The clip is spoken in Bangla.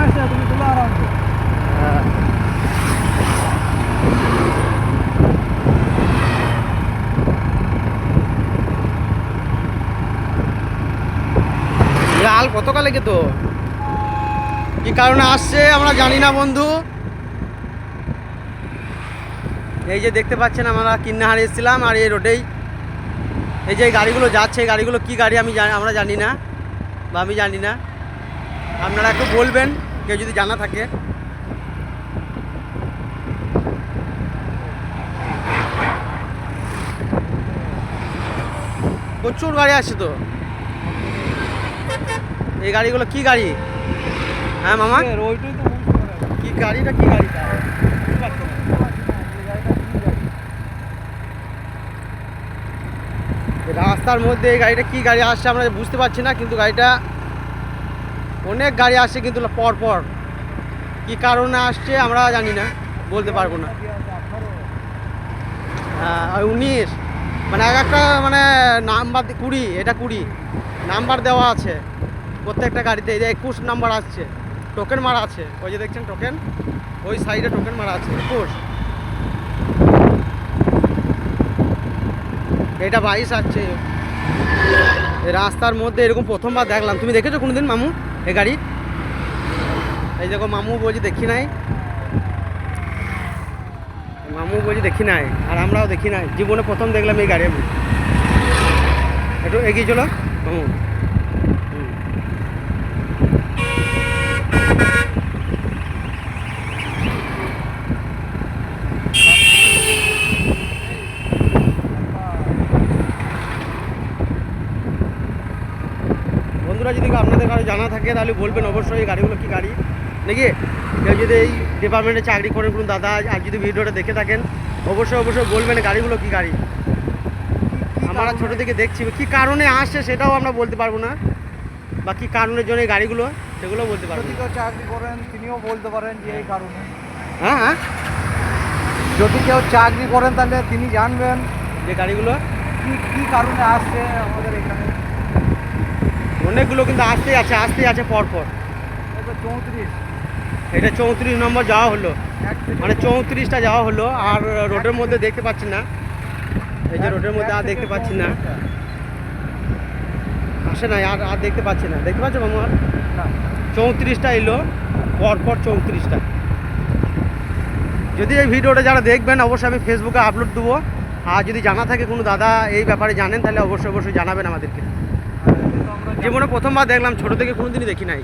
আসছে, তুমি তুলো আরামসে। লাল কতকাল লেগে তো কি কারণে আসছে আমরা জানি না বন্ধু। এই যে দেখতে পাচ্ছেন আমরা কিন্নাহারে এসেছিলাম, আর এই রোডেই এই যে গাড়িগুলো যাচ্ছে, এই গাড়িগুলো কি গাড়ি আমরা জানি না, বা আমি জানি না। আপনারা একটু বলবেন কেউ যদি জানা থাকে। প্রচুর গাড়ি আসছে তো। এই গাড়িগুলো কি গাড়ি? হ্যাঁ মামা, ওইটাই তো বুঝতে পারছি। কি গাড়িটা, কি গাড়িটা বুঝতে পারছি না। এই রাস্তার মধ্যে এই গাড়িটা কি গাড়ি আসছে আমরা বুঝতে পারছি না, কিন্তু গাড়িটা অনেক গাড়ি আসছে কিন্তু পর পর। কি কারণে আসছে আমরা জানি না, বলতে পারবো না। হ্যাঁ 19 মানে এক একটা মানে নাম্বার 20, এটা 20 নাম্বার দেওয়া আছে প্রত্যেকটা গাড়িতে। এই যে 21 নাম্বার আসছে, টোকেন মারা আছে। ওই যে দেখছেন টোকেন, ওই সাইডে টোকেন মারা আছে 21। এটা 22 আসছে। এই রাস্তার মধ্যে এরকম প্রথমবার দেখলাম। তুমি দেখেছো কোনোদিন মামু এই গাড়ি? এই দেখো মামু বলছি দেখি নাই, মামু বলছি দেখি নাই, আর আমরাও দেখি নাই, জীবনে প্রথম দেখলাম এই গাড়ি। আমি একটু এগিয়ে চলো মামু। বন্ধুরা যদি আপনাদের কারো জানা থাকে তাহলে বলবেন অবশ্যই এই গাড়িগুলো কি গাড়ি নাকি। কেউ যদি এই ডিপার্টমেন্টে চাকরি করেন কোনো দাদা, আর যদি ভিডিওটা দেখে থাকেন অবশ্যই অবশ্যই বলবেন গাড়িগুলো কি গাড়ি। আমরা ছোটো থেকে দেখছি, কি কারণে আসছে সেটাও আমরা বলতে পারবো না, বা কী কারণের জন্য এই গাড়িগুলো সেগুলো বলতে পারবো যদি না। কেউ চাকরি করেন তিনিও বলতে পারেন যে এই কারণে। হ্যাঁ হ্যাঁ, যদি কেউ চাকরি করেন তাহলে তিনি জানবেন যে গাড়িগুলো কি কি কারণে আসছে আমাদের এখানে। অনেকগুলো কিন্তু আসতেই আছে পরপর। এটা 34, এটা 34 নম্বর যাওয়া হলো, এক থেকে মানে 34টা যাওয়া হলো। আর রোডের মধ্যে দেখতে পাচ্ছি না, এই যে রোডের মধ্যে আর দেখতে পাচ্ছি না, আসে না আর আর দেখতে পাচ্ছি না। দেখতে পাচ্ছ মামু? আর না। 34টা এলো পরপর 34টা। যদি এই ভিডিওটা যারা দেখবেন অবশ্যই আমি ফেসবুকে আপলোড দেবো। আর যদি জানা থাকে কোনো দাদা এই ব্যাপারে জানেন তাহলে অবশ্যই অবশ্যই জানাবেন আমাদেরকে। এটা তো আমরা জীবনে প্রথমবার দেখলাম, ছোটো থেকে কোনো দিনই দেখি নাই।